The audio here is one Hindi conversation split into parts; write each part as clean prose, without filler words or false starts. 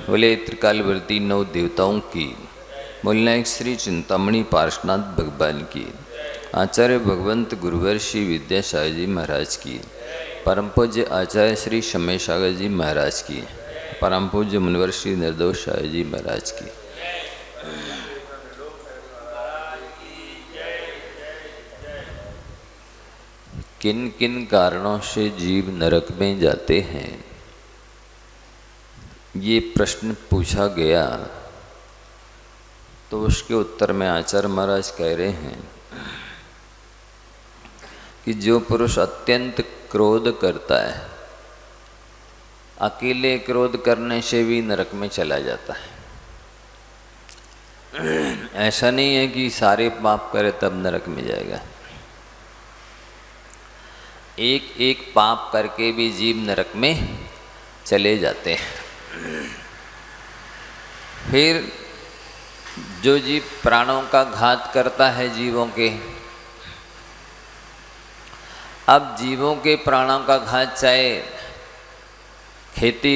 बोले त्रिकालवर्ती नौ देवताओं की, मूलनायक श्री चिंतामणि पार्श्वनाथ भगवान की, आचार्य भगवंत गुरुवर श्री विद्यासागर जी महाराज की, परम पूज्य आचार्य श्री शमय सागर जी महाराज की, परम पूज्य मुनिवर श्री निर्दोष सागर जी महाराज की। किन किन कारणों से जीव नरक में जाते हैं, ये प्रश्न पूछा गया तो उसके उत्तर में आचार्य महाराज कह रहे हैं कि जो पुरुष अत्यंत क्रोध करता है, अकेले क्रोध करने से भी नरक में चला जाता है। ऐसा नहीं है कि सारे पाप करे तब नरक में जाएगा। एक एक पाप करके भी जीव नरक में चले जाते हैं। फिर जो जीव प्राणों का घात करता है जीवों के, अब जीवों के प्राणों का घात चाहे खेती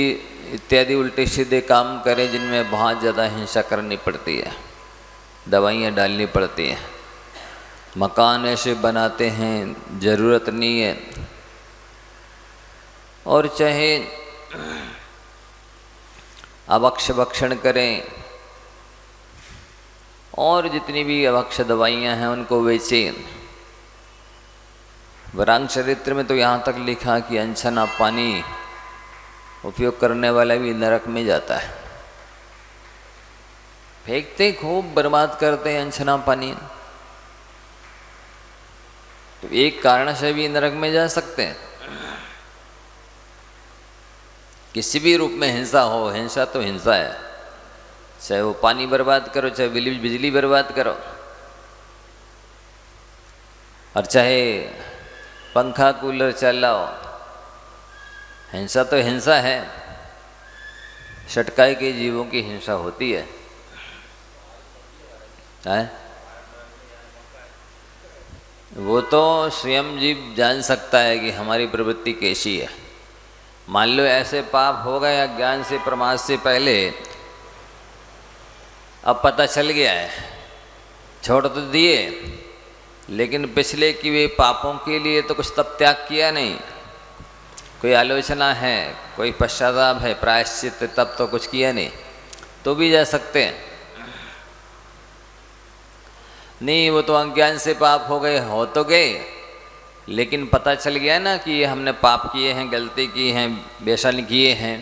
इत्यादि उल्टे सीधे काम करे जिनमें बहुत ज़्यादा हिंसा करनी पड़ती है, दवाइयाँ डालनी पड़ती हैं, मकान ऐसे बनाते हैं ज़रूरत नहीं है, और चाहे अभक्ष भक्षण करें और जितनी भी अभक्ष दवाइयाँ हैं उनको बेचें। वरांग चरित्र में तो यहाँ तक लिखा कि अनछना पानी उपयोग करने वाला भी नरक में जाता है। फेंकते खूब बर्बाद करते हैं अनछना पानी, तो एक कारण से भी नरक में जा सकते हैं। किसी भी रूप में हिंसा हो, हिंसा तो हिंसा है, चाहे वो पानी बर्बाद करो, चाहे बिजली बर्बाद करो, और चाहे पंखा कूलर चलाओ, हिंसा तो हिंसा है। षटकाय के जीवों की हिंसा होती है, वो तो स्वयं जीव जान सकता है कि हमारी प्रवृत्ति कैसी है। मान लो ऐसे पाप हो गए अज्ञान से, प्रमाद से पहले, अब पता चल गया है, छोड़ तो दिए, लेकिन पिछले कि वे पापों के लिए तो कुछ तब त्याग किया नहीं, कोई आलोचना है, कोई पश्चाताप है, प्रायश्चित, तब तो कुछ किया नहीं, तो भी जा सकते हैं। नहीं, वो तो अज्ञान से पाप हो गए, हो तो गए, लेकिन पता चल गया ना कि ये हमने पाप किए हैं, गलती की हैं, व्यसन किए हैं,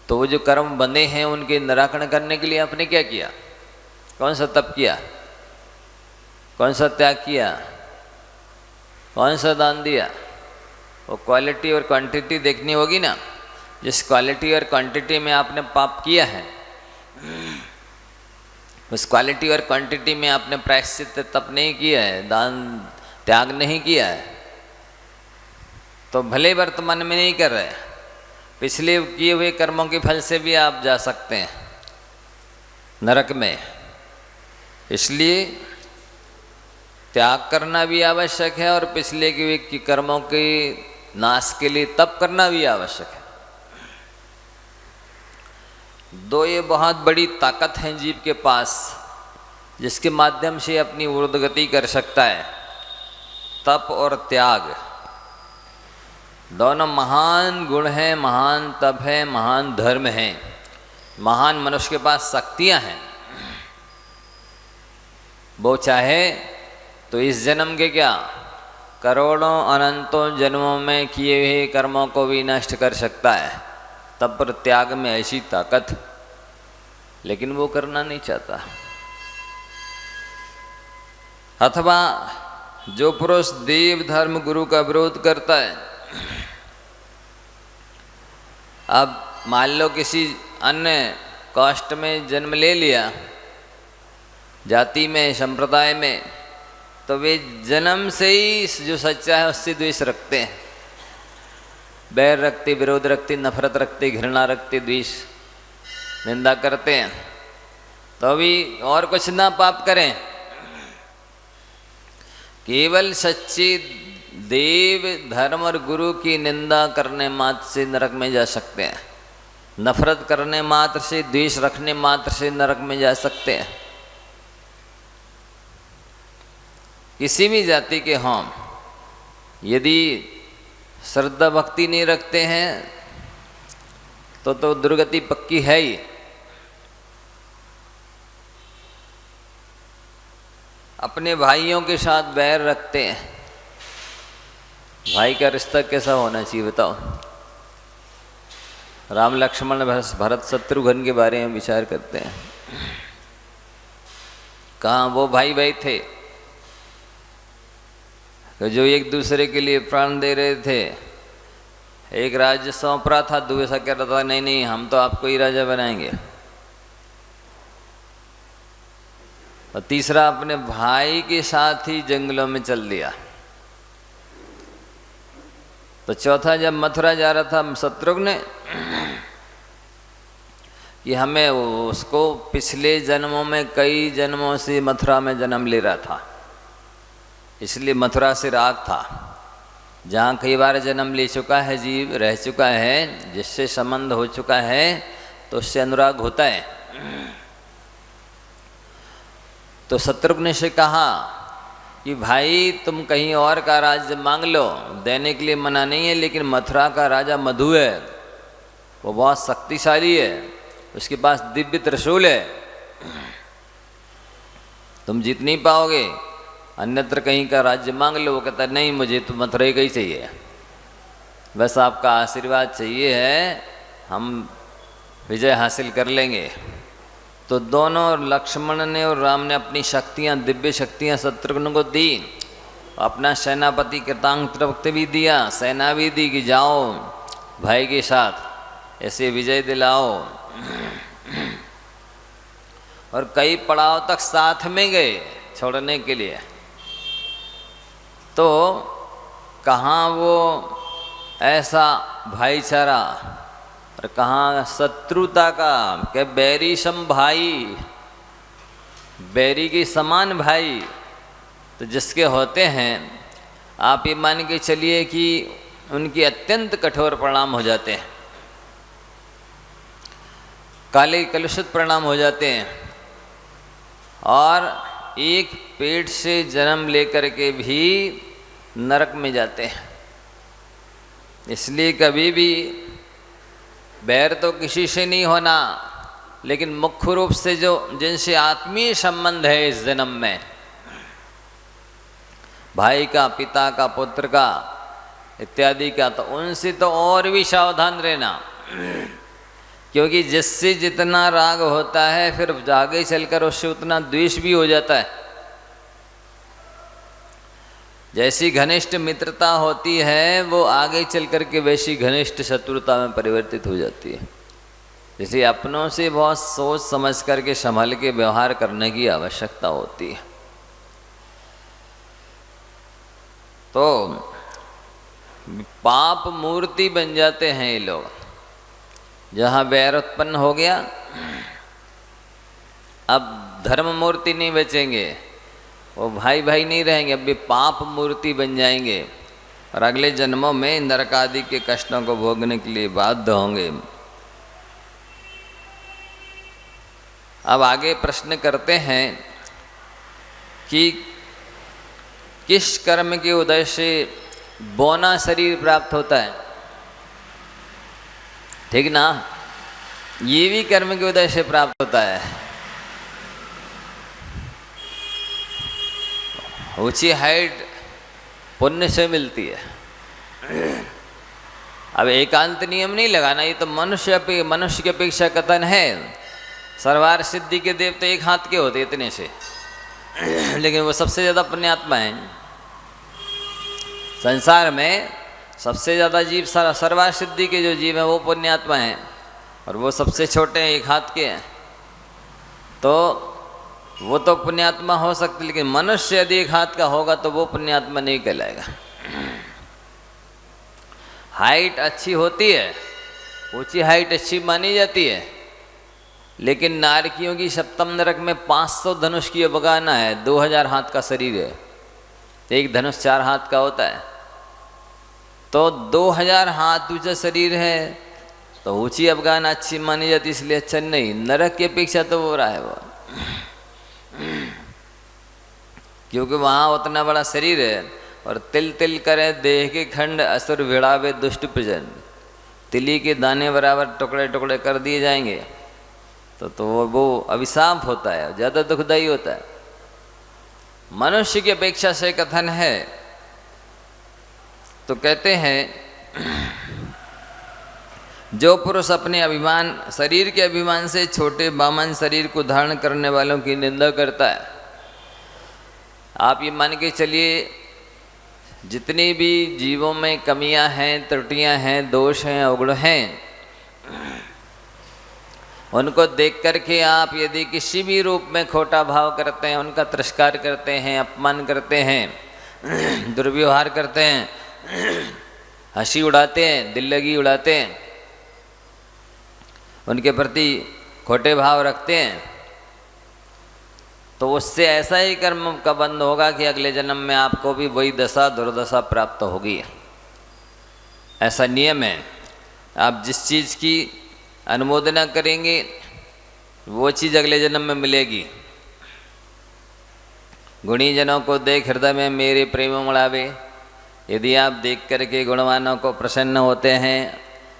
तो वो जो कर्म बंधे हैं उनके निराकरण करने के लिए आपने क्या किया? कौन सा तप किया? कौन सा त्याग किया? कौन सा दान दिया? वो क्वालिटी और क्वांटिटी देखनी होगी ना। जिस क्वालिटी और क्वांटिटी में आपने पाप किया है, उस क्वालिटी और क्वांटिटी में आपने प्रायश्चित तप नहीं किया है, दान त्याग नहीं किया है, तो भले वर्तमान में नहीं कर रहे, पिछले किए हुए कर्मों के फल से भी आप जा सकते हैं नरक में। इसलिए त्याग करना भी आवश्यक है और पिछले के कर्मों के नाश के लिए तप करना भी आवश्यक है। दो ये बहुत बड़ी ताकत है जीव के पास, जिसके माध्यम से अपनी ऊर्ध्वगति कर सकता है। तप और त्याग दोनों महान गुण हैं, महान तप है, महान धर्म है, महान मनुष्य के पास शक्तियां हैं। वो चाहे तो इस जन्म के क्या करोड़ों अनंतों जन्मों में किए हुए कर्मों को भी नष्ट कर सकता है। तप और त्याग में ऐसी ताकत, लेकिन वो करना नहीं चाहता। अथवा जो पुरुष देव धर्म गुरु का विरोध करता है, अब मान लो किसी अन्य कास्ट में जन्म ले लिया, जाति में, संप्रदाय में, तो वे जन्म से ही जो सच्चा है उससे द्वेष रखते हैं, बैर रखते, विरोध रखते, नफरत रखते, घृणा रखते, द्वेष, निंदा करते हैं। तो अभी और कुछ ना पाप करें, केवल सच्चे देव धर्म और गुरु की निंदा करने मात्र से नरक में जा सकते हैं। नफरत करने मात्र से, द्वेष रखने मात्र से नरक में जा सकते हैं। किसी भी जाति के हों, यदि श्रद्धा भक्ति नहीं रखते हैं तो दुर्गति पक्की है ही। अपने भाइयों के साथ बैर रखते हैं। भाई का रिश्ता कैसा होना चाहिए बताओ? राम लक्ष्मण भरत शत्रुघ्न के बारे में विचार करते हैं। कहाँ वो भाई भाई थे जो एक दूसरे के लिए प्राण दे रहे थे। एक राज्य सौंप रहा था, दूसरा कह रहा था नहीं नहीं हम तो आपको ही राजा बनाएंगे। और तीसरा अपने भाई के साथ ही जंगलों में चल दिया। तो चौथा जब मथुरा जा रहा था शत्रुघ्न ने कि हमें उसको पिछले जन्मों में कई जन्मों से मथुरा में जन्म ले रहा था, इसलिए मथुरा से राग था। जहाँ कई बार जन्म ले चुका है जीव, रह चुका है, जिससे संबंध हो चुका है तो उससे अनुराग होता है। तो शत्रुघ्न से कहा कि भाई तुम कहीं और का राज्य मांग लो, देने के लिए मना नहीं है, लेकिन मथुरा का राजा मधु है, वो बहुत शक्तिशाली है, उसके पास दिव्य त्रिशूल है, तुम जीत नहीं पाओगे, अन्यत्र कहीं का राज्य मांग लो। वो कहता नहीं मुझे तो मथुरा का ही चाहिए, बस आपका आशीर्वाद चाहिए है, हम विजय हासिल कर लेंगे। तो दोनों लक्ष्मण ने और राम ने अपनी शक्तियाँ, दिव्य शक्तियाँ शत्रुघ्न को दी। अपना सेनापति कृतांक भी दिया, सेना भी दी कि जाओ भाई के साथ ऐसे विजय दिलाओ। और कई पड़ाव तक साथ में गए छोड़ने के लिए। तो कहाँ वो ऐसा भाईचारा और कहाँ शत्रुता का, क्या बैरी सम भाई, बैरी के समान भाई तो जिसके होते हैं, आप ये मान के चलिए कि उनके अत्यंत कठोर परिणाम हो जाते हैं, काले कलुषित परिणाम हो जाते हैं। और एक पेट से जन्म लेकर के भी नरक में जाते हैं। इसलिए कभी भी बैर तो किसी से नहीं होना, लेकिन मुख्य रूप से जो जिनसे आत्मीय संबंध है इस जन्म में, भाई का, पिता का, पुत्र का इत्यादि का, तो उनसे तो और भी सावधान रहना। क्योंकि जिससे जितना राग होता है फिर आगे चलकर उससे उतना द्वेष भी हो जाता है। जैसी घनिष्ठ मित्रता होती है वो आगे चल कर के वैसी घनिष्ठ शत्रुता में परिवर्तित हो जाती है। इसलिए अपनों से बहुत सोच समझ करके संभल के व्यवहार करने की आवश्यकता होती है। तो पाप मूर्ति बन जाते हैं ये लोग। जहाँ बैर उत्पन्न हो गया, अब धर्म मूर्ति नहीं बचेंगे, वो भाई भाई नहीं रहेंगे, अब भी पाप मूर्ति बन जाएंगे और अगले जन्मों में नरक आदि के कष्टों को भोगने के लिए बाध्य होंगे। अब आगे प्रश्न करते हैं कि किस कर्म के उदय से बौना शरीर प्राप्त होता है, ठीक ना? ये भी कर्म के उदय से प्राप्त होता है। ऊंची हाइट पुण्य से मिलती है। अब एकांत नियम नहीं लगाना, ये तो मनुष्य की अपेक्षा कथन है। सर्वार सिद्धि के देव तो एक हाथ के होते इतने से, लेकिन वो सबसे ज़्यादा पुण्यात्मा है। संसार में सबसे ज़्यादा जीव सर्वार सिद्धि के जो जीव हैं वो पुण्यात्मा हैं, और वो सबसे छोटे हैं, एक हाथ के हैं। तो वो तो पुण्यात्मा हो सकती, लेकिन मनुष्य यदि एक हाथ का होगा तो वो पुण्यात्मा नहीं कहलाएगा। हाइट अच्छी होती है, ऊंची हाइट अच्छी मानी जाती है, लेकिन नारकियों की सप्तम नरक में 500 धनुष की बगाना है। 2000 हाथ का शरीर है, एक धनुष 4 हाथ का होता है। तो 2000 हाथ ऊंचा शरीर है, तो ऊंची अफगान अच्छी मानी जाती इसलिए अच्छा नहीं, नरक की अपेक्षा तो वो रहा है वो, क्योंकि वहाँ उतना बड़ा शरीर है और तिल तिल करे देह के खंड असुर भिड़ावे दुष्ट प्रजन, तिली के दाने बराबर टुकड़े टुकड़े कर दिए जाएंगे तो वो अभिशाप होता है, ज़्यादा दुखदायी होता है। मनुष्य की अपेक्षा से कथन है तो कहते हैं जो पुरुष अपने अभिमान शरीर के अभिमान से छोटे बामन शरीर को धारण करने वालों की निंदा करता है, आप ये मान के चलिए जितनी भी जीवों में कमियां हैं, त्रुटियां हैं, दोष हैं, अवगुण हैं, उनको देख करके आप यदि किसी भी रूप में खोटा भाव करते हैं, उनका तिरस्कार करते हैं, अपमान करते हैं, दुर्व्यवहार करते हैं, हंसी उड़ाते हैं, दिल लगी उड़ाते हैं, उनके प्रति खोटे भाव रखते हैं, तो उससे ऐसा ही कर्म का बंध होगा कि अगले जन्म में आपको भी वही दशा दुर्दशा प्राप्त होगी। ऐसा नियम है। आप जिस चीज़ की अनुमोदना करेंगे वो चीज़ अगले जन्म में मिलेगी। गुणी जनों को देख हृदय में मेरे प्रेम उमड़ावे, यदि आप देख करके गुणवानों को प्रसन्न होते हैं,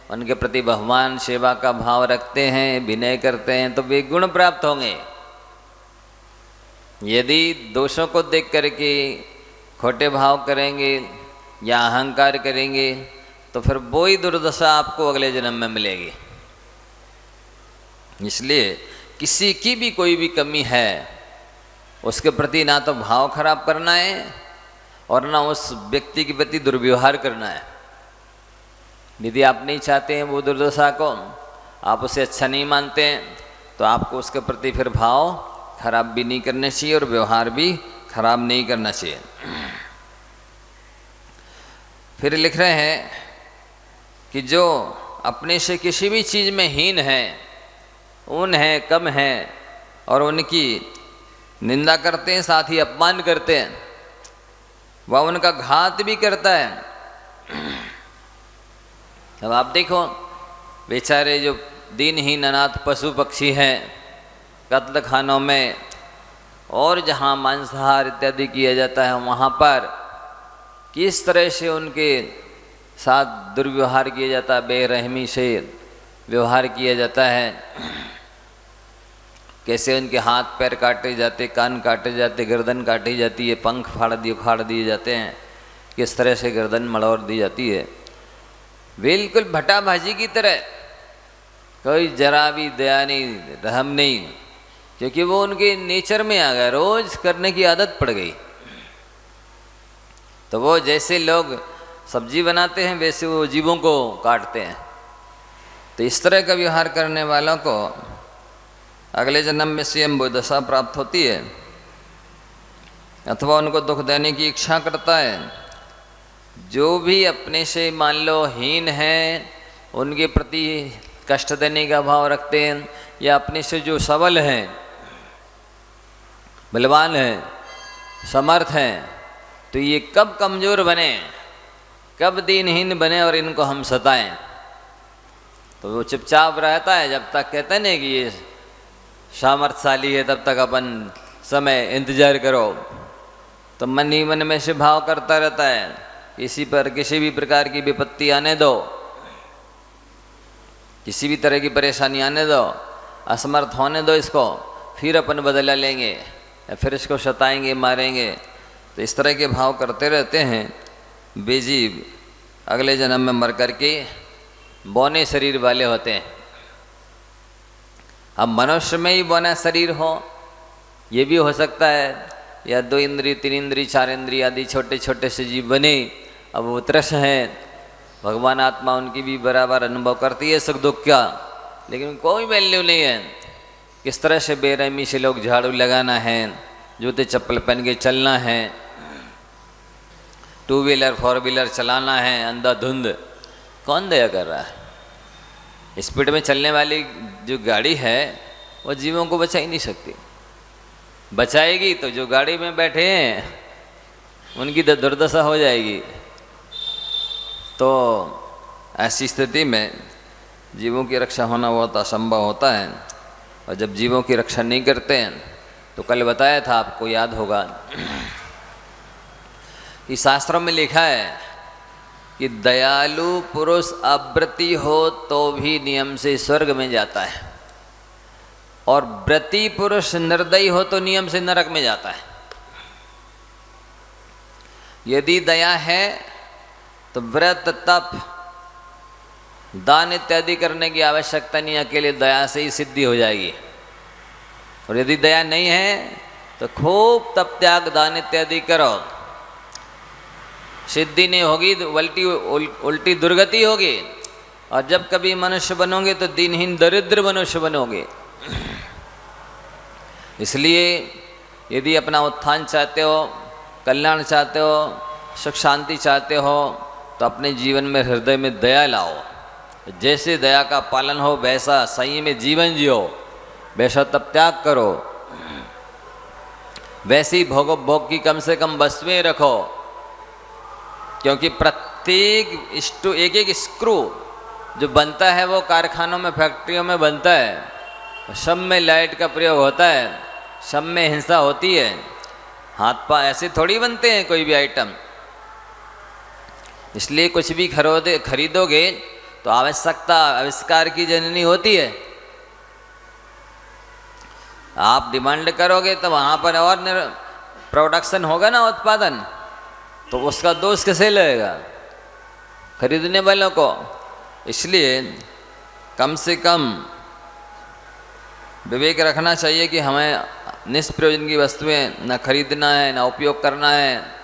उनके प्रति बहुमान सेवा का भाव रखते हैं, विनय करते हैं, तो वे गुण प्राप्त होंगे। यदि दोषों को देख करके खोटे भाव करेंगे या अहंकार करेंगे तो फिर वो ही दुर्दशा आपको अगले जन्म में मिलेगी। इसलिए किसी की भी कोई भी कमी है उसके प्रति ना तो भाव खराब करना है और ना उस व्यक्ति के प्रति दुर्व्यवहार करना है। यदि आप नहीं चाहते हैं वो दुर्दशा को, आप उसे अच्छा नहीं मानते हैं, तो आपको उसके प्रति फिर भाव खराब भी नहीं करना चाहिए और व्यवहार भी खराब नहीं करना चाहिए। फिर लिख रहे हैं कि जो अपने से किसी भी चीज़ में हीन है, ऊन है, कम है और उनकी निंदा करते हैं, साथ ही अपमान करते हैं, वह उनका घात भी करता है। अब आप देखो बेचारे जो दीनहीन अनाथ पशु पक्षी हैं कत्ल खानों में और जहाँ मांसाहार इत्यादि किया जाता है वहाँ पर किस तरह से उनके साथ दुर्व्यवहार किया जाता है, बेरहमी से व्यवहार किया जाता है, कैसे उनके हाथ पैर काटे जाते, कान काटे जाते, गर्दन काटी जाती है, पंख उखाड़ दिए जाते हैं, किस तरह से गर्दन मड़ोड़ दी जाती है, बिल्कुल भट्टा भाजी की तरह, कोई जरा भी दया नहीं, रहम नहीं, क्योंकि वो उनके नेचर में आ गया, रोज करने की आदत पड़ गई। तो वो जैसे लोग सब्जी बनाते हैं वैसे वो जीवों को काटते हैं। तो इस तरह का व्यवहार करने वालों को अगले जन्म में स्वयं वो दशा प्राप्त होती है, अथवा उनको दुख देने की इच्छा करता है। जो भी अपने से मान लो हीन है, उनके प्रति कष्ट देने का भाव रखते हैं, या अपने से जो सबल हैं, बलवान हैं, समर्थ हैं, तो ये कब कमज़ोर बने, कब दीनहीन बने और इनको हम सताएं। तो वो चुपचाप रहता है जब तक कहते हैं ना कि ये सामर्थ्यशाली है, तब तक अपन समय इंतजार करो। तो मन ही मन में से भाव करता रहता है, किसी पर किसी भी प्रकार की विपत्ति आने दो, किसी भी तरह की परेशानी आने दो, असमर्थ होने दो इसको, फिर अपन बदला लेंगे या फिर इसको सताएंगे, मारेंगे। तो इस तरह के भाव करते रहते हैं। बेजीब अगले जन्म में मर करके बौने शरीर वाले होते हैं। अब मनुष्य में ही बौना शरीर हो, ये भी हो सकता है, या 2 इंद्रिय 3 इंद्रिय 4 इंद्रिय आदि छोटे छोटे से जीव बने। अब वो तृष्ण हैं, भगवान आत्मा उनकी भी बराबर अनुभव करती है सुख दुख का, लेकिन कोई वैल्यू नहीं है। किस तरह से बेरहमी से लोग झाड़ू लगाना है, जूते चप्पल पहन के चलना है, 2 व्हीलर 4 व्हीलर चलाना है अंधाधुंध, कौन दया कर रहा है? स्पीड में चलने वाली जो गाड़ी है वो जीवों को बचा ही नहीं सकती। बचाएगी तो जो गाड़ी में बैठे हैं उनकी तो दुर्दशा हो जाएगी। तो ऐसी स्थिति में जीवों की रक्षा होना बहुत असंभव होता है। और जब जीवों की रक्षा नहीं करते हैं तो कल बताया था, आपको याद होगा कि शास्त्रों में लिखा है कि दयालु पुरुष अव्रती हो तो भी नियम से स्वर्ग में जाता है, और व्रती पुरुष निर्दयी हो तो नियम से नरक में जाता है। यदि दया है तो व्रत, तप, दान इत्यादि करने की आवश्यकता नहीं, अकेले दया से ही सिद्धि हो जाएगी। और यदि दया नहीं है तो खूब तप, त्याग, दान इत्यादि करो, सिद्धि नहीं होगी तो उल्टी दुर्गति होगी। और जब कभी मनुष्य बनोगे तो दीनहीन दरिद्र मनुष्य बनोगे। इसलिए यदि अपना उत्थान चाहते हो, कल्याण चाहते हो, सुख शांति चाहते हो, तो अपने जीवन में हृदय में दया लाओ। जैसे दया का पालन हो वैसा संयम में जीवन जियो, वैसा तप त्याग करो, वैसी भोग की कम से कम वस्तुएं रखो। क्योंकि प्रत्येक एक एक स्क्रू जो बनता है वो कारखानों में, फैक्ट्रियों में बनता है। सब में लाइट का प्रयोग होता है, सब में हिंसा होती है। हाथ पा ऐसे थोड़ी बनते हैं कोई भी आइटम। इसलिए कुछ भी खरीदोगे तो आवश्यकता आविष्कार की जननी होती है। आप डिमांड करोगे तो वहाँ पर और प्रोडक्शन होगा ना, उत्पादन, तो उसका दोष कैसे लगेगा खरीदने वालों को। इसलिए कम से कम विवेक रखना चाहिए कि हमें निष्प्रयोजन की वस्तुएं न खरीदना है, न उपयोग करना है।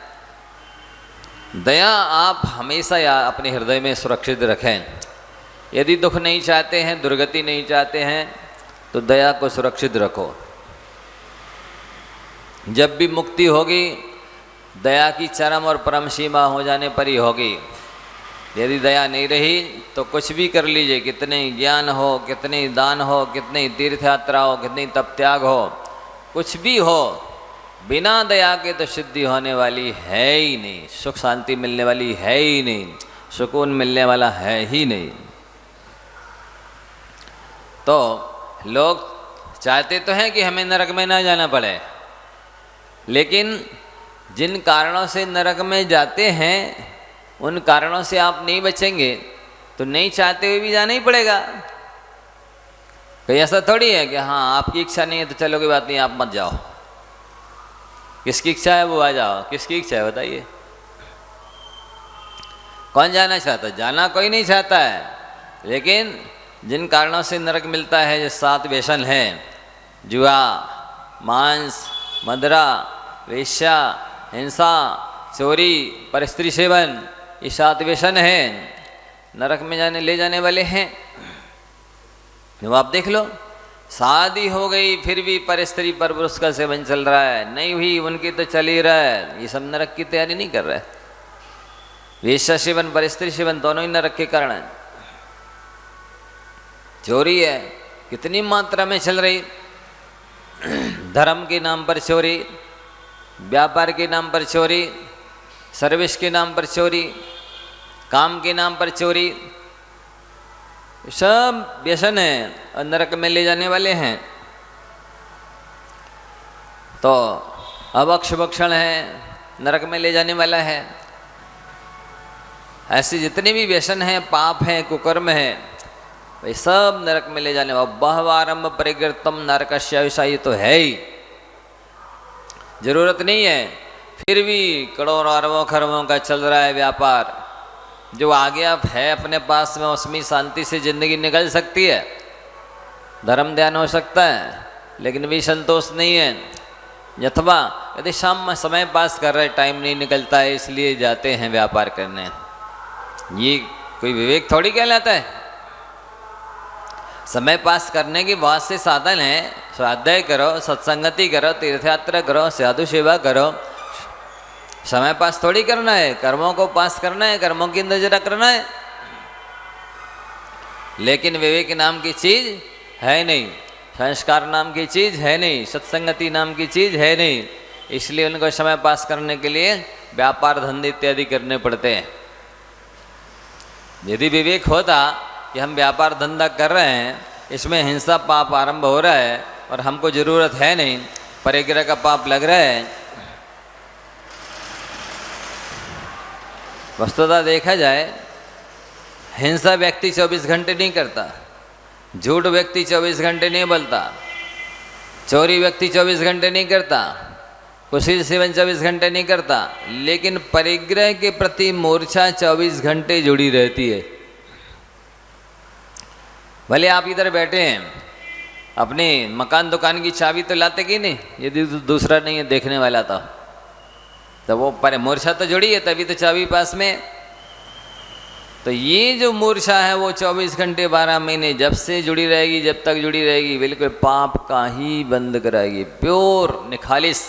दया आप हमेशा अपने हृदय में सुरक्षित रखें। यदि दुख नहीं चाहते हैं, दुर्गति नहीं चाहते हैं, तो दया को सुरक्षित रखो। जब भी मुक्ति होगी दया की चरम और परम सीमा हो जाने पर ही होगी। यदि दया नहीं रही तो कुछ भी कर लीजिए, कितने ज्ञान हो, कितने दान हो, कितनी तीर्थ यात्रा हो, कितनी तप त्याग हो, कुछ भी हो, बिना दया के तो सिद्धि होने वाली है ही नहीं, सुख शांति मिलने वाली है ही नहीं, सुकून मिलने वाला है ही नहीं। तो लोग चाहते तो हैं कि हमें नरक में ना जाना पड़े, लेकिन जिन कारणों से नरक में जाते हैं उन कारणों से आप नहीं बचेंगे तो नहीं चाहते हुए भी जाना ही पड़ेगा। कहीं ऐसा थोड़ी है कि हाँ आपकी इच्छा नहीं है तो चलो कोई बात नहीं, आप मत जाओ। किसकी इच्छा है वो आ जाओ। किसकी इच्छा है बताइए? कौन जाना चाहता है? जाना कोई नहीं चाहता है, लेकिन जिन कारणों से नरक मिलता है, जो 7 व्यसन हैं, जुआ, मांस, मदिरा, वेश्या, हिंसा, चोरी, परस्त्री सेवन, ये 7 व्यसन हैं, नरक में ले जाने वाले हैं। तो आप देख लो, शादी हो गई फिर भी परस्त्री पर पुरुष का सेवन चल रहा है, नहीं हुई उनकी तो चल ही रहा है। ये सब नरक की तैयारी नहीं कर रहा है। वेश्या सेवन, परस्त्री सेवन दोनों ही नरक के कारण है। चोरी है, कितनी मात्रा में चल रही, धर्म के नाम पर चोरी, व्यापार के नाम पर चोरी, सर्विस के नाम पर चोरी, काम के नाम पर चोरी, सब व्यसन है और नरक में ले जाने वाले हैं। तो अभक्ष भक्षण है, नरक में ले जाने वाला है। ऐसे जितने भी व्यसन हैं, पाप हैं, कुकर्म है, वे सब नरक में ले जाने वाला। बहवारंभ परिगृतम नरकस्यायुषा, ये तो है ही, जरूरत नहीं है, फिर भी करोड़ों अरबों खरबों का चल रहा है व्यापार। जो आगे अब है अपने पास में, उसमें शांति से जिंदगी निकल सकती है, धर्म ध्यान हो सकता है, लेकिन भी संतोष नहीं है। अथवा यदि शाम में समय पास कर रहे, टाइम नहीं निकलता है इसलिए जाते हैं व्यापार करने, ये कोई विवेक थोड़ी कहलाता है। समय पास करने की बहुत से साधन हैं, स्वाध्याय करो, सत्संगति करो, तीर्थयात्रा करो, साधु सेवा करो। समय पास थोड़ी करना है, कर्मों को पास करना है, कर्मों की नजर करना है। लेकिन विवेक नाम की चीज है नहीं, संस्कार नाम की चीज है नहीं, सत्संगति नाम की चीज है नहीं। इसलिए उनको समय पास करने के लिए व्यापार धंधे इत्यादि करने पड़ते हैं। यदि विवेक होता कि हम व्यापार धंधा कर रहे हैं, इसमें हिंसा पाप आरंभ हो रहा है और हमको ज़रूरत है नहीं, परिग्रह का पाप लग रहा है। वस्तुतः देखा जाए, हिंसा व्यक्ति 24 घंटे नहीं करता, झूठ व्यक्ति 24 घंटे नहीं बोलता, चोरी व्यक्ति 24 घंटे नहीं करता, कुशील सेवन 24 घंटे नहीं करता, लेकिन परिग्रह के प्रति मूर्छा 24 घंटे जुड़ी रहती है। भले आप इधर बैठे हैं, अपनी मकान दुकान की चाबी तो लाते कि नहीं, यदि दूसरा नहीं है देखने वाला तो वो पर मूर्छा तो जुड़ी है, तभी तो चाबी पास में। तो ये जो मूर्छा है वो 24 घंटे 12 महीने जब से जुड़ी रहेगी, जब तक जुड़ी रहेगी, बिल्कुल पाप का ही बंद कराएगी, प्योर निखालिस।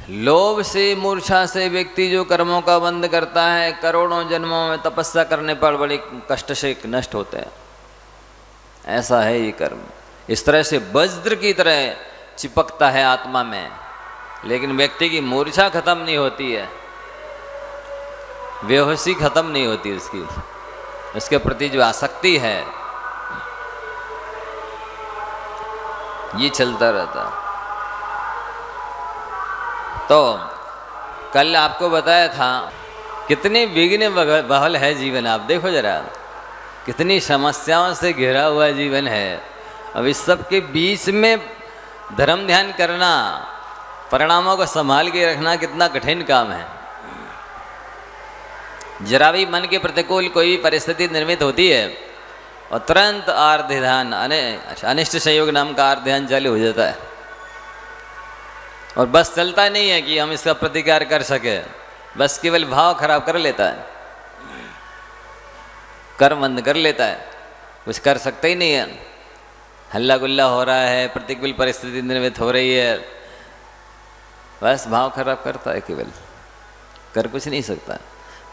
लोभ से मूर्छा से व्यक्ति जो कर्मों का बंद करता है, करोड़ों जन्मों में तपस्या करने पर बड़े कष्ट से नष्ट होते हैं। ऐसा है ये कर्म, इस तरह से वज्र की तरह चिपकता है आत्मा में, लेकिन व्यक्ति की मूर्छा खत्म नहीं होती है, बेहोशी खत्म नहीं होती उसकी, उसके प्रति जो आसक्ति है ये चलता रहता। तो कल आपको बताया था कितने विघ्न बहुल है जीवन। आप देखो जरा, कितनी समस्याओं से घिरा हुआ जीवन है। अब इस सब के बीच में धर्म ध्यान करना, परिणामों को संभाल के रखना कितना कठिन काम है। जरा भी मन के प्रतिकूल कोई परिस्थिति निर्मित होती है और तुरंत आर्ध्य ध्यान, अनिष्ट संयोग नाम का आर्ध्य ध्यान चालू हो जाता है। और बस चलता नहीं है कि हम इसका प्रतिकार कर सके, बस केवल भाव खराब कर लेता है, कर्म बंद कर लेता है, कुछ कर सकते ही नहीं है। हल्ला गुल्ला हो रहा है, प्रतिकूल परिस्थिति निर्मित हो रही है, बस भाव खराब करता है, केवल कर कुछ नहीं सकता।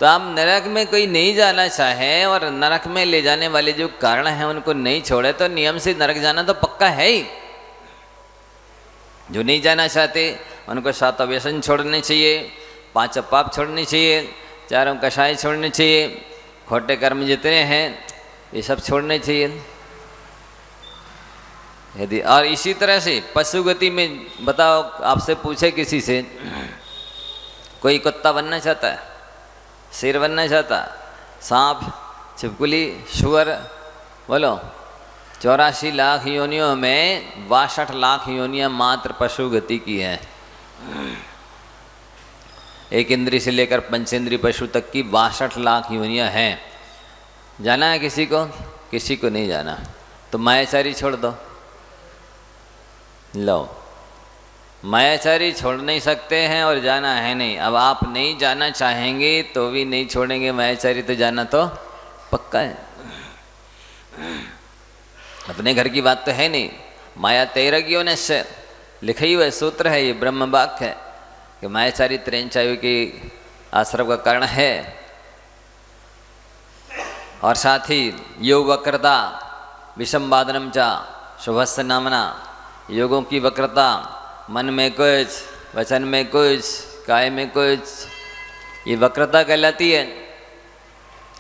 तो आप नरक में कोई नहीं जाना चाहे और नरक में ले जाने वाले जो कारण हैं उनको नहीं छोड़े तो नियम से नरक जाना तो पक्का है ही। जो नहीं जाना चाहते उनको 7 व्यसन छोड़ने चाहिए, 5 पाप छोड़ने चाहिए, 4 कषाय छोड़ने चाहिए, खोटे कर्म जितने हैं ये सब छोड़ने चाहिए। यदि और इसी तरह से पशु गति में बताओ, आपसे पूछे किसी से, कोई कुत्ता बनना चाहता है, शेर बनना चाहता, सांप, छिपकली, शुअर, बोलो 84 लाख योनियों में 62 लाख योनियां मात्र पशु गति की हैं। एक इंद्री से लेकर पंचेंद्री पशु तक की 62 लाख योनियां हैं। जाना है किसी को? किसी को नहीं जाना। तो मायाचारी छोड़ दो, लो मायाचारी छोड़ नहीं सकते हैं और जाना है नहीं। अब आप नहीं जाना चाहेंगे तो भी नहीं छोड़ेंगे मायाचारी, तो जाना तो पक्का है। अपने घर की बात तो है नहीं। माया तैरगियों ने से लिखा ही हुआ सूत्र है, ये ब्रह्म वाक्य है कि मायाचारी त्रेंचायु की आश्रम का कारण है। और साथ ही योग वक्रता विषम बादनम चा शुभस्य नामना, योगों की वक्रता, मन में कुछ, वचन में कुछ, काय में कुछ, ये वक्रता कहलाती है।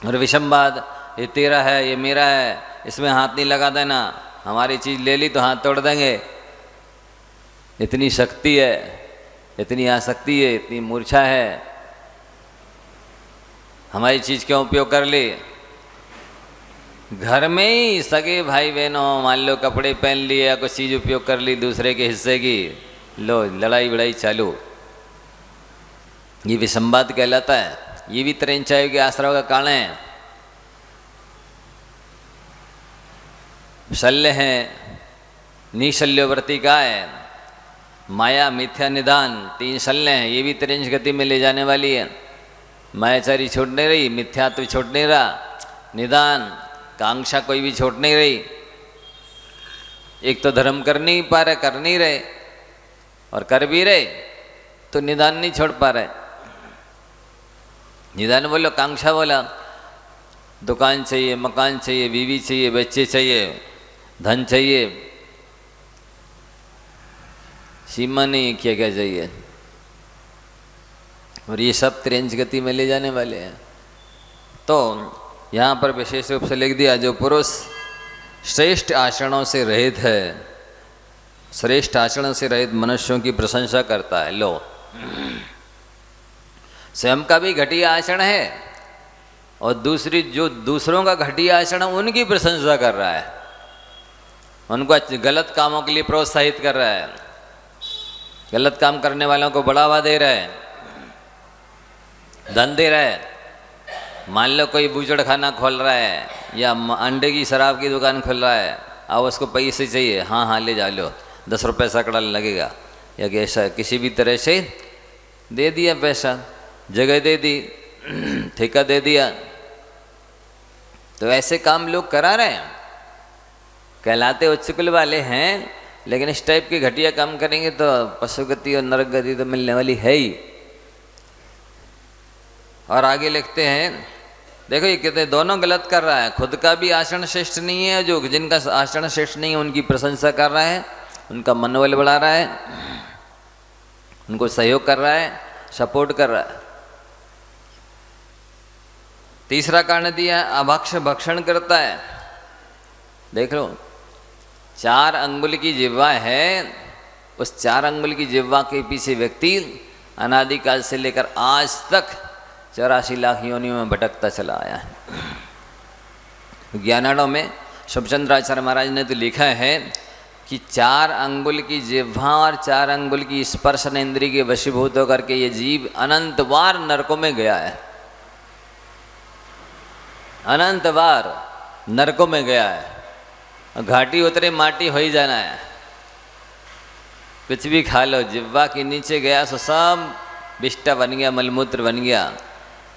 और विषमवाद, ये तेरा है, ये मेरा है, इसमें हाथ नहीं लगा देना, हमारी चीज़ ले ली तो हाथ तोड़ देंगे, इतनी शक्ति है, इतनी आसक्ति है, इतनी मूर्छा है, हमारी चीज़ क्यों उपयोग कर ली। घर में ही सगे भाई बहनों, मान लो कपड़े पहन लिए या कुछ चीज़ उपयोग कर ली दूसरे के हिस्से की, लो लड़ाई बड़ाई चालू। ये विसंवाद कहलाता है। ये भी त्रेंचायु के आश्रम का कारण है। शल्य है, निशल्यवर्ती का है, माया मिथ्या निदान, 3 शल्य हैं। ये भी त्रेंच गति में ले जाने वाली है। मायाचारी छोड़ नहीं रही, मिथ्यात्व छोड़ नहीं रहा, निदान कांक्षा कोई भी छोड़ नहीं रही। एक तो धर्म कर नहीं पा रहे, कर नहीं रहे, और कर भी रहे तो निदान नहीं छोड़ पा रहे। निदान बोलो, कांक्षा बोला, दुकान चाहिए, मकान चाहिए, बीवी चाहिए, बच्चे चाहिए, धन चाहिए, सीमा नहीं क्या क्या चाहिए। और ये सब त्रेंच गति में ले जाने वाले हैं। तो यहाँ पर विशेष रूप से लिख दिया, जो पुरुष श्रेष्ठ आचरणों से रहित है, श्रेष्ठ आचरण से रहित मनुष्यों की प्रशंसा करता है। लो, स्वयं का भी घटिया आचरण है और दूसरी जो दूसरों का घटिया आचरण उनकी प्रशंसा कर रहा है, उनको गलत कामों के लिए प्रोत्साहित कर रहा है, गलत काम करने वालों को बढ़ावा दे रहा है, धन दे रहा है। मान लो कोई बूचड़ खाना खोल रहा है या अंडे की शराब की दुकान खोल रहा है, अब उसको पैसे चाहिए, हाँ हाँ ले जा लो, 10 रुपये सैकड़ा लगेगा, या ऐसा किसी भी तरह से दे दिया पैसा, जगह दे दी, ठेका दे दिया। तो ऐसे काम लोग करा रहे हैं, कहलाते उच्च कुल वाले हैं, लेकिन इस टाइप के घटिया काम करेंगे तो पशुगति और नरक गति तो मिलने वाली है ही। और आगे लिखते हैं, देखो ये कहते हैं दोनों गलत कर रहा है, खुद का भी आचरण श्रेष्ठ नहीं है, जो जिनका आचरण श्रेष्ठ नहीं है उनकी प्रशंसा कर रहा है, उनका मनोबल बढ़ा रहा है, उनको सहयोग कर रहा है, सपोर्ट कर रहा है। तीसरा कारण दिया, अभक्ष भक्षण करता है। देख लो, 4 अंगुल की जिह्वा है, उस 4 अंगुल की जिह्वा के पीछे व्यक्ति अनादिकाल से लेकर आज तक 84 लाख योनियों में भटकता चला आया है। ज्ञानाड़ों में शुभचंद्राचार्य महाराज ने तो लिखा है कि 4 अंगुल की जिह्वा और 4 अंगुल की स्पर्शन इंद्रिय के वशीभूत होकर के ये जीव अनंत बार नरकों में गया है, अनंत बार नरकों में गया है। घाटी उतरे माटी हो ही जाना है, कुछ भी खा लो, जिह्वा के नीचे गया सो सब विष्टा बन गया, मलमूत्र बन गया,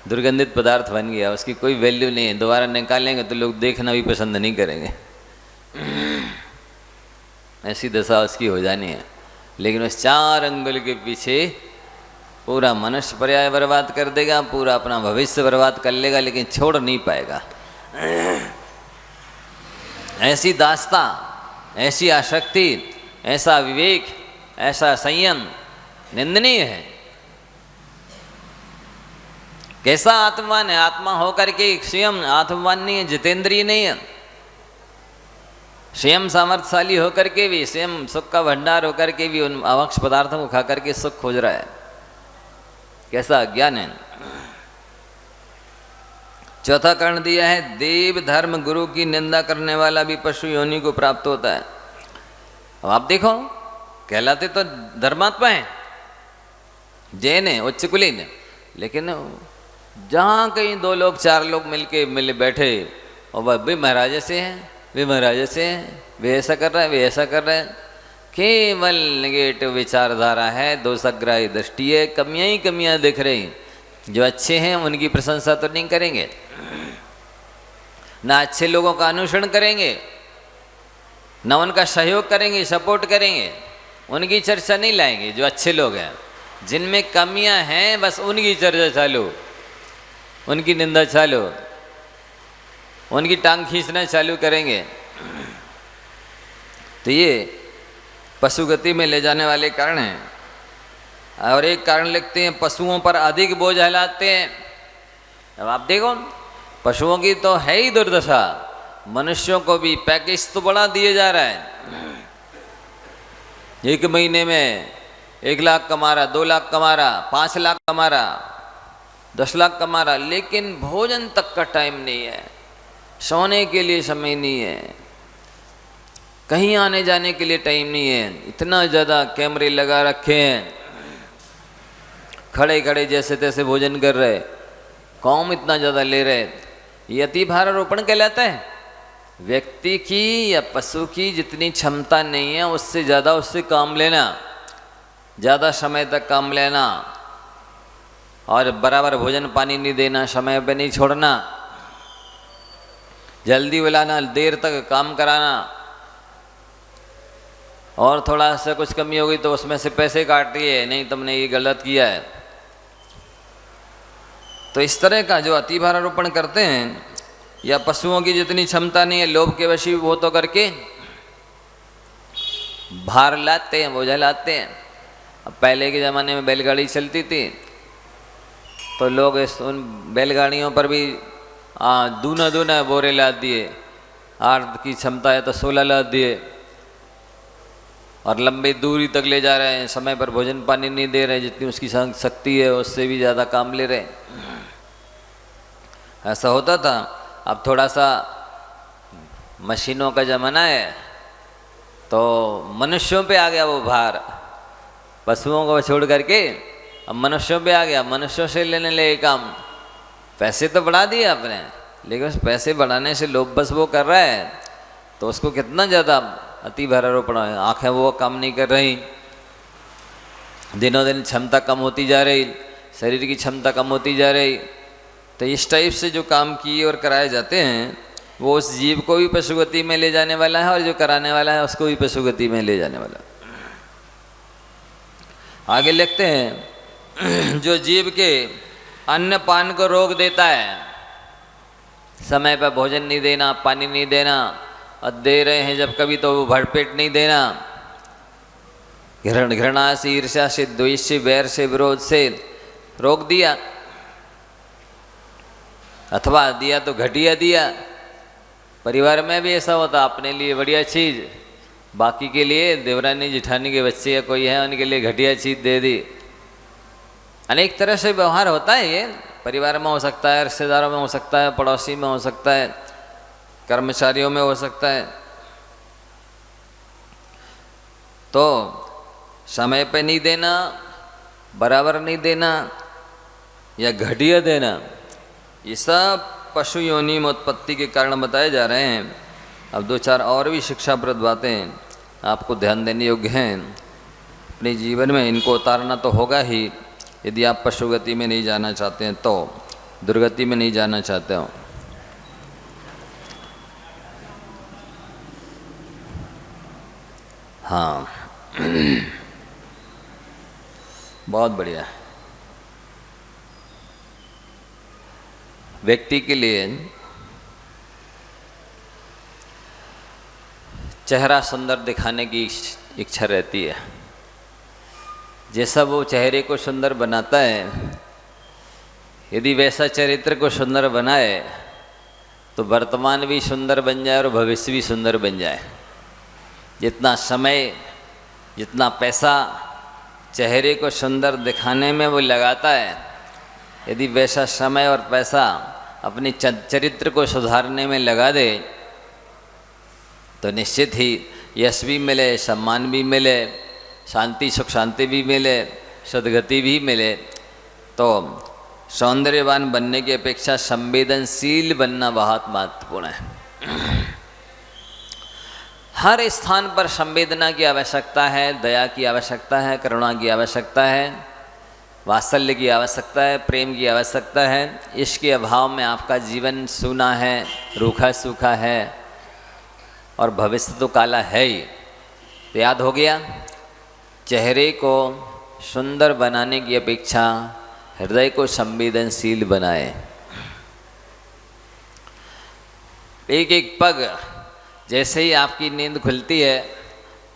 दुर्गंधित पदार्थ बन गया, उसकी कोई वैल्यू नहीं है। दोबारा निकालेंगे तो लोग देखना भी पसंद नहीं करेंगे, ऐसी दशा उसकी हो जानी है। लेकिन उस 4 अंगुल के पीछे पूरा मनुष्य पर्याय बर्बाद कर देगा, पूरा अपना भविष्य बर्बाद कर लेगा, लेकिन छोड़ नहीं पाएगा। ऐसी दास्ता, ऐसी आसक्ति, ऐसा विवेक, ऐसा संयम निंदनीय है। कैसा आत्मवान है, आत्मा होकर के स्वयं आत्मवान नहीं है, जितेंद्रिय नहीं है, स्वयं सामर्थ्यशाली होकर के भी, स्वयं सुख का भंडार होकर के भी उन अभक्ष पदार्थों को खा करके सुख खोज रहा है, कैसा अज्ञान है। चौथा कारण दिया है, देव धर्म गुरु की निंदा करने वाला भी पशु योनि को प्राप्त होता है। अब आप देखो, कहलाते तो धर्मात्मा है, जैन है, उच्च कुलीन है, लेकिन जहाँ कहीं 2 लोग 4 लोग मिले बैठे और वह भी महाराज से हैं, वे महाराज से हैं, वे ऐसा कर रहा है, वे ऐसा कर रहे हैं, केवल नेगेटिव विचारधारा है, दोषग्राही दृष्टि है, कमियां ही कमियां दिख रही। जो अच्छे हैं उनकी प्रशंसा तो नहीं करेंगे, ना अच्छे लोगों का अनुसरण करेंगे, ना उनका सहयोग करेंगे, सपोर्ट करेंगे, उनकी चर्चा नहीं लाएंगे। जो अच्छे लोग हैं, जिनमें कमियां हैं बस उनकी चर्चा चालू, उनकी निंदा चालू, उनकी टांग खींचना चालू करेंगे। तो ये पशुगति में ले जाने वाले कारण हैं। और एक कारण लिखते हैं, पशुओं पर अधिक बोझ हिलाते हैं। अब आप देखो, पशुओं की तो है ही दुर्दशा, मनुष्यों को भी पैकेज तो बड़ा दिए जा रहा है। 1 महीने में 1 लाख कमा रहा, 2 लाख कमा रहा, 5 लाख कमा रहा, 10 लाख कमा रहा, लेकिन भोजन तक का टाइम नहीं है, सोने के लिए समय नहीं है, कहीं आने जाने के लिए टाइम नहीं है। इतना ज़्यादा कैमरे लगा रखे हैं, खड़े खड़े जैसे तैसे भोजन कर रहे, कौम इतना ज़्यादा ले रहे। ये अति भारारोपण कहलाता है। व्यक्ति की या पशु की जितनी क्षमता नहीं है उससे ज़्यादा उससे काम लेना, ज़्यादा समय तक काम लेना, और बराबर भोजन पानी नहीं देना, समय पे नहीं छोड़ना, जल्दी बुलाना, देर तक काम कराना, और थोड़ा सा कुछ कमी हो गई तो उसमें से पैसे काट दिए, नहीं तुमने ये गलत किया है। तो इस तरह का जो अति भारारोपण करते हैं, या पशुओं की जितनी क्षमता नहीं है, लोभ के वशीभूत होकर के भार लाते हैं, बोझा लाते हैं। अब पहले के ज़माने में बैलगाड़ी चलती थी तो लोग उन बैलगाड़ियों पर भी दूना दूना बोरे लाद दिए, 8 की क्षमता है तो 16 लाद दिए, और लंबी दूरी तक ले जा रहे हैं, समय पर भोजन पानी नहीं दे रहे, जितनी उसकी शक्ति है उससे भी ज़्यादा काम ले रहे हैं। ऐसा होता था। अब थोड़ा सा मशीनों का ज़माना है तो मनुष्यों पे आ गया वो भार, पशुओं को छोड़ करके अब मनुष्यों पे आ गया, मनुष्यों से लेने लगे काम। पैसे तो बढ़ा दिए आपने, लेकिन उस पैसे बढ़ाने से लोभ बस वो कर रहा है तो उसको कितना ज़्यादा अति भारारोपण है। आँखें वो काम नहीं कर रही, दिनों दिन क्षमता कम होती जा रही, शरीर की क्षमता कम होती जा रही। तो इस टाइप से जो काम किए और कराए जाते हैं वो उस जीव को भी पशुगति में ले जाने वाला है, और जो कराने वाला है उसको भी पशुगति में ले जाने वाला है। आगे लिखते हैं, जो जीव के अन्न पान को रोक देता है, समय पर भोजन नहीं देना, पानी नहीं देना, और दे रहे हैं जब कभी तो वो भरपेट नहीं देना, घृणा से, ईर्ष्या से, द्वेष से, वैर से, विरोध से रोक दिया, अथवा दिया तो घटिया दिया। परिवार में भी ऐसा होता, अपने लिए बढ़िया चीज़, बाकी के लिए देवरानी जिठानी के बच्चे या कोई है उनके लिए घटिया चीज़ दे दी। अनेक तरह से व्यवहार होता है, ये परिवार में हो सकता है, रिश्तेदारों में हो सकता है, पड़ोसी में हो सकता है, कर्मचारियों में हो सकता है। तो समय पे नहीं देना, बराबर नहीं देना या घटिया देना, ये सब पशु योनि में उत्पत्ति के कारण बताए जा रहे हैं। अब 2-4 और भी शिक्षाप्रद बातें आपको ध्यान देने योग्य हैं। अपने जीवन में इनको उतारना तो होगा ही, यदि आप पशुगति में नहीं जाना चाहते हैं, तो दुर्गति में नहीं जाना चाहते हो। हाँ बहुत बढ़िया। व्यक्ति के लिए चेहरा सुंदर दिखाने की इच्छा रहती है। जैसा वो चेहरे को सुंदर बनाता है, यदि वैसा चरित्र को सुंदर बनाए तो वर्तमान भी सुंदर बन जाए और भविष्य भी सुंदर बन जाए। जितना समय, जितना पैसा चेहरे को सुंदर दिखाने में वो लगाता है, यदि वैसा समय और पैसा अपने चरित्र को सुधारने में लगा दे तो निश्चित ही यश भी मिले, सम्मान भी मिले, शांति सुख शांति भी मिले, सद्गति भी मिले। तो सौंदर्यवान बनने की अपेक्षा संवेदनशील बनना बहुत महत्वपूर्ण है। हर स्थान पर संवेदना की आवश्यकता है, दया की आवश्यकता है, करुणा की आवश्यकता है, वात्सल्य की आवश्यकता है, प्रेम की आवश्यकता है। इसके अभाव में आपका जीवन सूना है, रूखा सूखा है और भविष्य तो काला है ही। तो याद हो गया, चेहरे को सुंदर बनाने की अपेक्षा हृदय को संवेदनशील बनाए। एक एक पग, जैसे ही आपकी नींद खुलती है,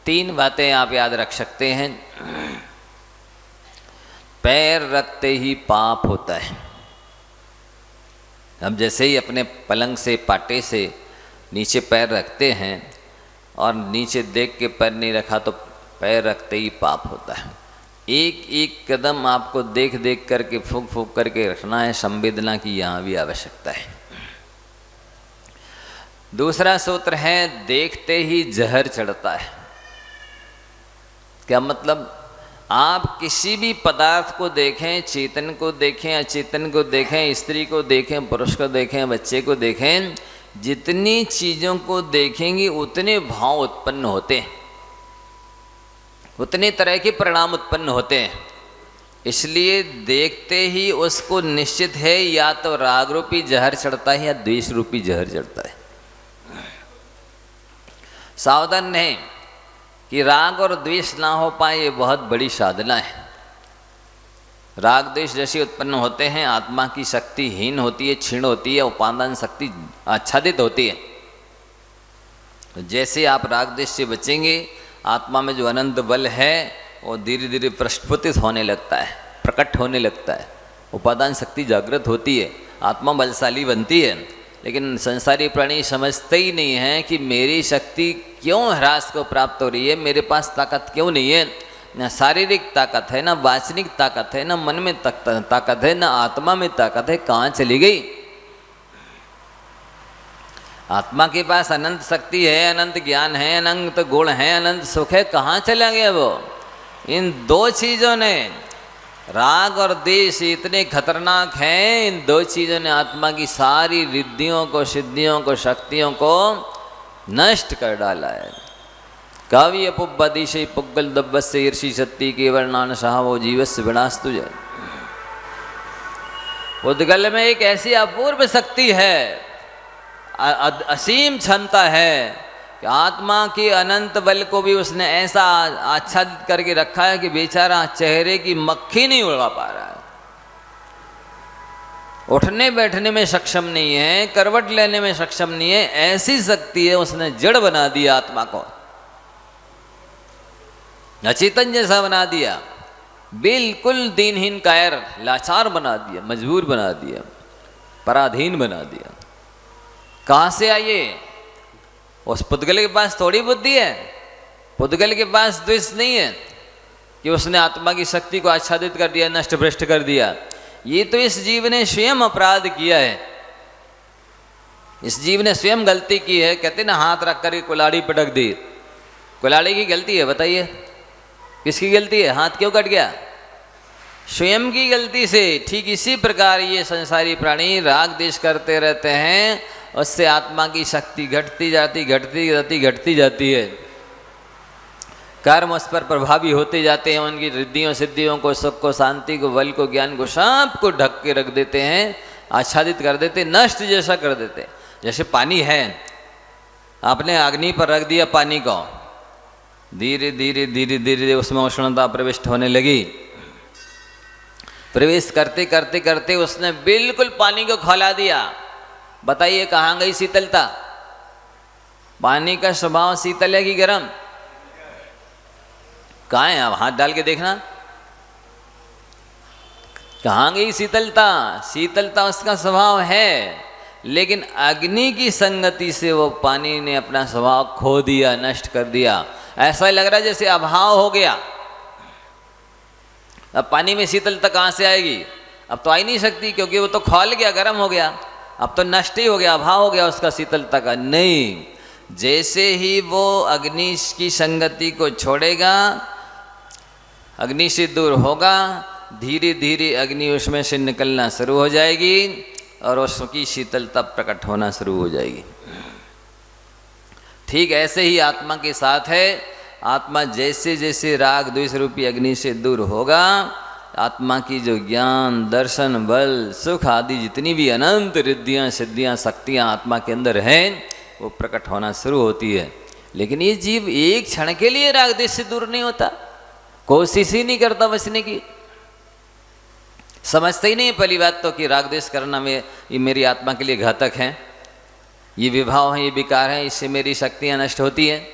3 बातें आप याद रख सकते हैं। पैर रखते ही पाप होता है। हम जैसे ही अपने पलंग से, पाटे से नीचे पैर रखते हैं और नीचे देख के पैर नहीं रखा तो पैर रखते ही पाप होता है। एक एक कदम आपको देख देख करके, फूंक फूंक करके रखना है। संवेदना की यहाँ भी आवश्यकता है। दूसरा सूत्र है, देखते ही जहर चढ़ता है। क्या मतलब? आप किसी भी पदार्थ को देखें, चेतन को देखें, अचेतन को देखें, स्त्री को देखें, पुरुष को देखें, बच्चे को देखें, जितनी चीज़ों को देखेंगे उतने भाव उत्पन्न होते हैं, उतने तरह के परिणाम उत्पन्न होते हैं। इसलिए देखते ही उसको निश्चित है या तो राग रूपी जहर चढ़ता है या द्वेष रूपी जहर चढ़ता है। सावधान रहें कि राग और द्वेष ना हो पाए, ये बहुत बड़ी साधना है। राग द्वेष जैसे उत्पन्न होते हैं, आत्मा की शक्ति हीन होती है, क्षीण होती है, उपादान शक्ति आच्छादित होती है। तो जैसे आप राग द्वेष से बचेंगे, आत्मा में जो अनंत बल है वो धीरे धीरे प्रस्फुटित होने लगता है, प्रकट होने लगता है, उपादान शक्ति जागृत होती है। आत्मा बलशाली बनती है। लेकिन संसारी प्राणी समझते ही नहीं है कि मेरी शक्ति क्यों ह्रास को प्राप्त हो रही है, मेरे पास ताकत क्यों नहीं है। न शारीरिक ताकत है, न वाचनिक ताकत है, न मन में ताकत है, न आत्मा में ताकत है, कहाँ चली गई। आत्मा के पास अनंत शक्ति है, अनंत ज्ञान है, अनंत गुण है, अनंत सुख है, कहाँ चला गया वो। इन दो चीज़ों ने, राग और द्वेष इतने खतरनाक हैं, इन दो चीज़ों ने आत्मा की सारी रिद्धियों को, सिद्धियों को, शक्तियों को नष्ट कर डाला है। काव्य पुब्बदिशे पुग्गल दब्बस्य ईर्षि सत्ती के वर्णान सहावो जीवस्य विनास्तु जय। पुद्गल में एक ऐसी अपूर्व शक्ति है, असीम क्षमता है कि आत्मा के अनंत बल को भी उसने ऐसा आच्छादित करके रखा है कि बेचारा चेहरे की मक्खी नहीं उड़ा पा रहा है, उठने बैठने में सक्षम नहीं है, करवट लेने में सक्षम नहीं है। ऐसी शक्ति है, उसने जड़ बना दिया आत्मा को, अचेतन जैसा बना दिया, बिल्कुल दीनहीन कायर लाचार बना दिया, मजबूर बना दिया, पराधीन बना दिया। कहाँ से आई ये? उस पुद्गल के पास थोड़ी बुद्धि है, पुद्गल के पास द्वेष नहीं है कि उसने आत्मा की शक्ति को आच्छादित कर दिया, नष्ट भ्रष्ट कर दिया। ये तो इस जीव ने स्वयं अपराध किया है, इस जीव ने स्वयं गलती की है। कहते ना, हाथ रख कर कुल्हाड़ी पटक दी, कुल्हाड़ी की गलती है, बताइए किसकी गलती है? हाथ क्यों कट गया? स्वयं की गलती से। ठीक इसी प्रकार ये संसारी प्राणी राग द्वेष करते रहते हैं, उससे आत्मा की शक्ति घटती जाती, घटती जाती, घटती जाती है। कर्म उस पर प्रभावी होते जाते हैं, उनकी रिद्धियों सिद्धियों को, सुख को, शांति को, बल को, ज्ञान को, सब को ढक के रख देते हैं, आच्छादित कर देते, नष्ट जैसा कर देते। जैसे पानी है, आपने अग्नि पर रख दिया पानी को, धीरे धीरे धीरे धीरे उसमें उष्णता प्रविष्ट होने लगी। प्रवेश करते करते करते उसने बिल्कुल पानी को खौला दिया। बताइए कहाँ गई शीतलता? पानी का स्वभाव शीतल है कि गर्म? कहाँ है? आप हाथ डाल के देखना, कहाँ गई शीतलता? शीतलता उसका स्वभाव है, लेकिन अग्नि की संगति से वो पानी ने अपना स्वभाव खो दिया, नष्ट कर दिया। ऐसा लग रहा है जैसे अभाव हो गया। अब पानी में शीतलता कहाँ से आएगी? अब तो आ ही नहीं सकती, क्योंकि वो तो खौल गया, गर्म हो गया, अब तो नष्ट ही हो गया, अभाव हो गया उसका शीतलता का। नहीं, जैसे ही वो अग्नि की संगति को छोड़ेगा, अग्नि से दूर होगा, धीरे धीरे अग्नि उसमें से निकलना शुरू हो जाएगी और उसकी शीतलता प्रकट होना शुरू हो जाएगी। ठीक ऐसे ही आत्मा के साथ है। आत्मा जैसे जैसे राग द्वेष रूपी अग्नि से दूर होगा, आत्मा की जो ज्ञान, दर्शन, बल, सुख आदि जितनी भी अनंत रिद्धियाँ, सिद्धियाँ, शक्तियाँ आत्मा के अंदर हैं, वो प्रकट होना शुरू होती है। लेकिन ये जीव एक क्षण के लिए राग द्वेष से दूर नहीं होता, कोशिश ही नहीं करता बचने की। समझते ही नहीं पहली बात तो कि राग द्वेष करना में ये मेरी आत्मा के लिए घातक है, ये विभाव है, ये विकार है, इससे मेरी शक्तियाँ नष्ट होती हैं।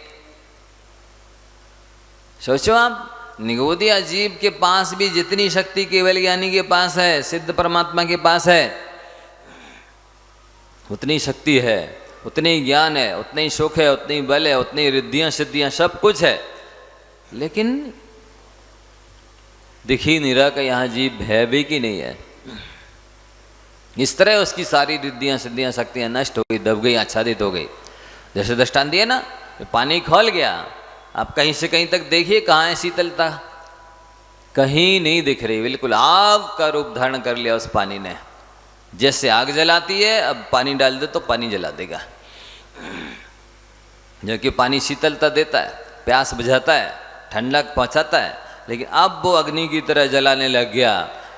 सोचो आप, निगोदिया जीव के पास भी जितनी शक्ति केवल ज्ञानी के पास है, सिद्ध परमात्मा के पास है, उतनी शक्ति है, उतनी ज्ञान है, उतनी सुख है, उतनी बल है, उतनी रिद्धियां सिद्धियां, सब कुछ है। लेकिन दिख ही नहीं रहा कि यहाँ जीव है भी कि नहीं है। इस तरह उसकी सारी रिद्धियां सिद्धियां शक्तियां नष्ट हो गई, दब गई, आच्छादित हो गई। जैसे दृष्टांत दिया ना, पानी खौल गया, आप कहीं से कहीं तक देखिए, कहाँ है शीतलता? कहीं नहीं दिख रही, बिल्कुल आग का रूप धारण कर लिया उस पानी ने। जैसे आग जलाती है, अब पानी डाल दे तो पानी जला देगा, जबकि पानी शीतलता देता है, प्यास बुझाता है, ठंडक पहुंचाता है, लेकिन अब वो अग्नि की तरह जलाने लग गया।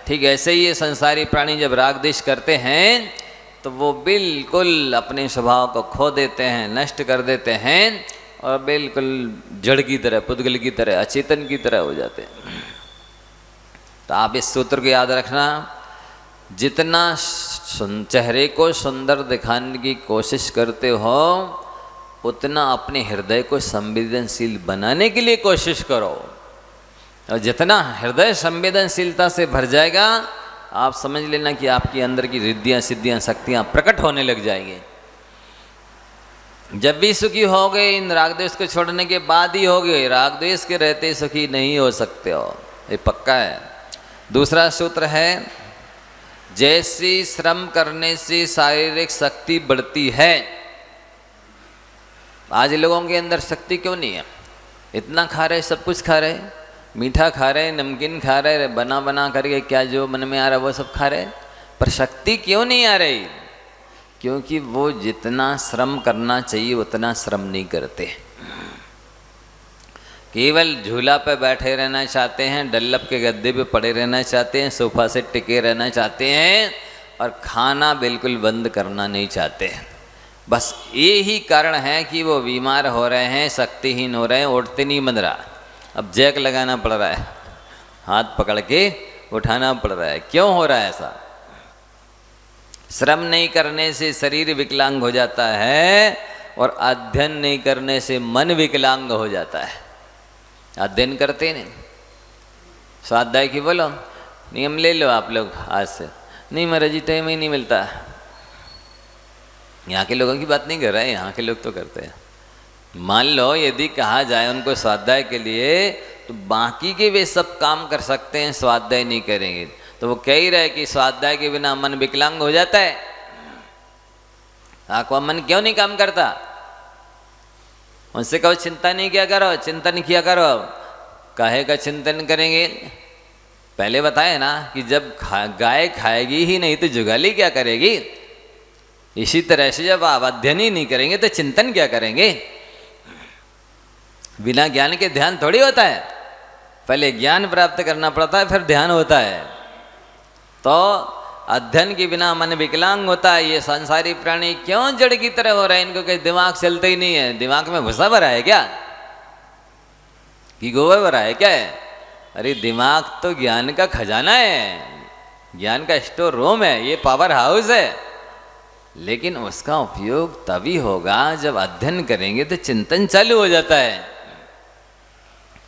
ठीक ऐसे ही ये संसारी प्राणी जब राग द्वेष करते हैं तो वो बिल्कुल अपने स्वभाव को खो देते हैं, नष्ट कर देते हैं और बिल्कुल जड़ की तरह, पुद्गल की तरह, अचेतन की तरह हो जाते हैं। तो आप इस सूत्र को याद रखना, जितना चेहरे को सुंदर दिखाने की कोशिश करते हो, उतना अपने हृदय को संवेदनशील बनाने के लिए कोशिश करो। और जितना हृदय संवेदनशीलता से भर जाएगा, आप समझ लेना कि आपके अंदर की रिद्धियाँ सिद्धियाँ शक्तियाँ प्रकट होने लग जाएंगी। जब भी सुखी हो गए इन राग द्वेष को छोड़ने के बाद ही हो गए, राग द्वेष के रहते सुखी नहीं हो सकते हो, ये पक्का है। दूसरा सूत्र है, जैसी श्रम करने से शारीरिक शक्ति बढ़ती है। आज लोगों के अंदर शक्ति क्यों नहीं है? इतना खा रहे, सब कुछ खा रहे, मीठा खा रहे, नमकीन खा रहे, बना बना करके क्या जो मन में आ रहा है वो सब खा रहे, पर शक्ति क्यों नहीं आ रही? क्योंकि वो जितना श्रम करना चाहिए उतना श्रम नहीं करते। केवल झूला पे बैठे रहना चाहते हैं, डल्लब के गद्दे पे पड़े रहना चाहते हैं, सोफा से टिके रहना चाहते हैं और खाना बिल्कुल बंद करना नहीं चाहते। बस ये ही कारण है कि वो बीमार हो रहे हैं, शक्तिहीन हो रहे हैं, उठते नहीं बन रहा। अब जैक लगाना पड़ रहा है, हाथ पकड़ के उठाना पड़ रहा है। क्यों हो रहा है ऐसा? श्रम नहीं करने से शरीर विकलांग हो जाता है और अध्ययन नहीं करने से मन विकलांग हो जाता है। अध्ययन करते नहीं, स्वाध्याय की बोलो, नियम ले लो आप लोग आज से। नहीं महाराज जी टाइम ही नहीं मिलता। यहाँ के लोगों की बात नहीं कर रहे हैं, यहाँ के लोग तो करते हैं। मान लो यदि कहा जाए उनको स्वाध्याय के लिए, तो बाकी के वे सब काम कर सकते हैं, स्वाध्याय नहीं करेंगे, तो वो कह ही रहे कि स्वाध्याय के बिना मन विकलांग हो जाता है। आपका मन क्यों नहीं काम करता? उनसे कहो चिंता नहीं किया करो, चिंतन किया करो। काहे का चिंतन करेंगे? पहले बताए ना कि जब गाय खाएगी ही नहीं तो जुगाली क्या करेगी। इसी तरह से जब आप अध्ययन ही नहीं करेंगे तो चिंतन क्या करेंगे। बिना ज्ञान के ध्यान थोड़ी होता है, पहले ज्ञान प्राप्त करना पड़ता है फिर ध्यान होता है। तो अध्ययन के बिना मन विकलांग होता है। ये संसारी प्राणी क्यों जड़ की तरह हो रहे हैं? इनको कहीं दिमाग चलता ही नहीं है। दिमाग में भूसा भरा है क्या कि गोबर भरा है क्या है? अरे दिमाग तो ज्ञान का खजाना है, ज्ञान का स्टोर रूम है, ये पावर हाउस है। लेकिन उसका उपयोग तभी होगा जब अध्ययन करेंगे तो चिंतन चालू हो जाता है।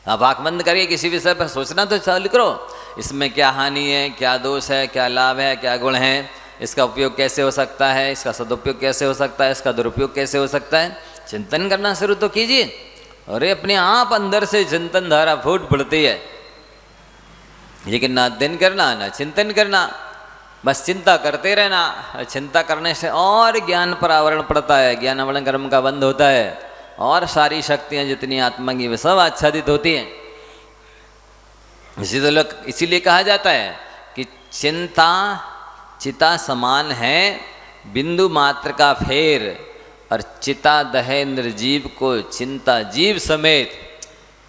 आप आँख बंद करके किसी विषय पर सोचना तो चालू करो, इसमें क्या हानि है, क्या दोष है, क्या लाभ है, क्या गुण है, इसका उपयोग कैसे हो सकता है, इसका सदुपयोग कैसे हो सकता है, इसका दुरुपयोग कैसे हो सकता है। चिंतन करना शुरू तो कीजिए। अरे अपने आप अंदर से चिंतन धारा फूट पड़ती है, लेकिन ना अध्ययन करना ना चिंतन करना, बस चिंता करते रहना। चिंता करने से और ज्ञान पर आवरण पड़ता है, ज्ञान आवरण कर्म का बंद होता है और सारी शक्तियाँ जितनी आत्मा की वे सब आच्छादित होती हैं। इसीलिए कहा जाता है कि चिंता चिता समान है, बिंदु मात्र का फेर, और चिता दहे निर्जीव को चिंता जीव समेत।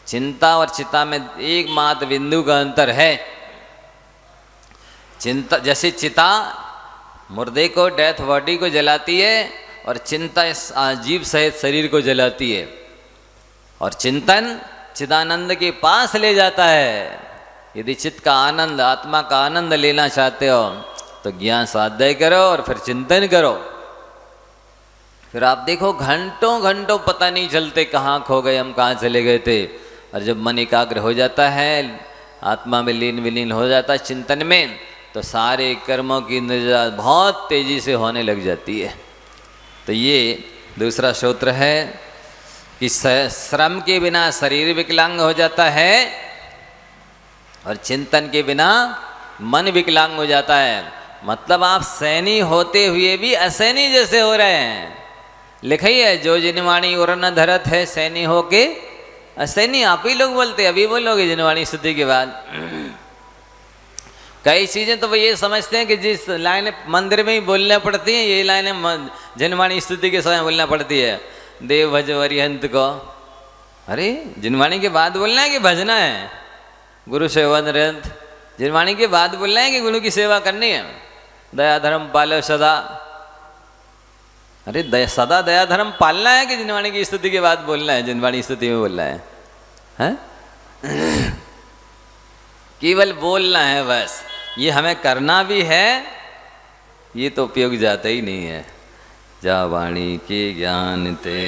चिंता और चिता में एकमात्र बिंदु का अंतर है। चिंता जैसे चिता मुर्दे को, डेथ बॉडी को जलाती है और चिंता इस जीव सहित शरीर को जलाती है। और चिंतन चिदानंद के पास ले जाता है। यदि चित्त का आनंद, आत्मा का आनंद लेना चाहते हो तो ज्ञान स्वाध्याय करो और फिर चिंतन करो। फिर आप देखो घंटों घंटों पता नहीं चलते कहाँ खो गए हम, कहाँ चले गए थे। और जब मन एकाग्र हो जाता है, आत्मा में लीन विलीन हो जाता है चिंतन में, तो सारे कर्मों की निजात बहुत तेजी से होने लग जाती है। तो ये दूसरा सूत्र है कि श्रम के बिना शरीर विकलांग हो जाता है और चिंतन के बिना मन विकलांग हो जाता है। मतलब आप सैनी होते हुए भी असैनी जैसे हो रहे हैं। लिखा ही है, जो जिनवाणी उर न धरत है, सैनी होके असैनी। आप ही लोग बोलते, अभी बोलोगे जिनवाणी स्तुति के बाद। कई चीज़ें तो वो ये समझते हैं कि जिस लाइन मंदिर में ही बोलना पड़ती है, ये लाइनें जिनवाणी स्तुति के समय बोलना पड़ती है। देव भज वरिहंत को, अरे जिनवाणी के बाद बोलना है कि भजना है? गुरु सेवन रंत, जिनवाणी के बाद बोलना है कि गुरु की सेवा करनी है? दया धर्म पालो सदा, अरे सदा दया धर्म पालना है कि जिनवाणी की स्तुति के बाद बोलना है? जिनवाणी स्तुति में बोलना है? केवल बोलना है बस। ये हमें करना भी है, ये तो उपयोग जाता ही नहीं है। जा वाणी के ज्ञान ते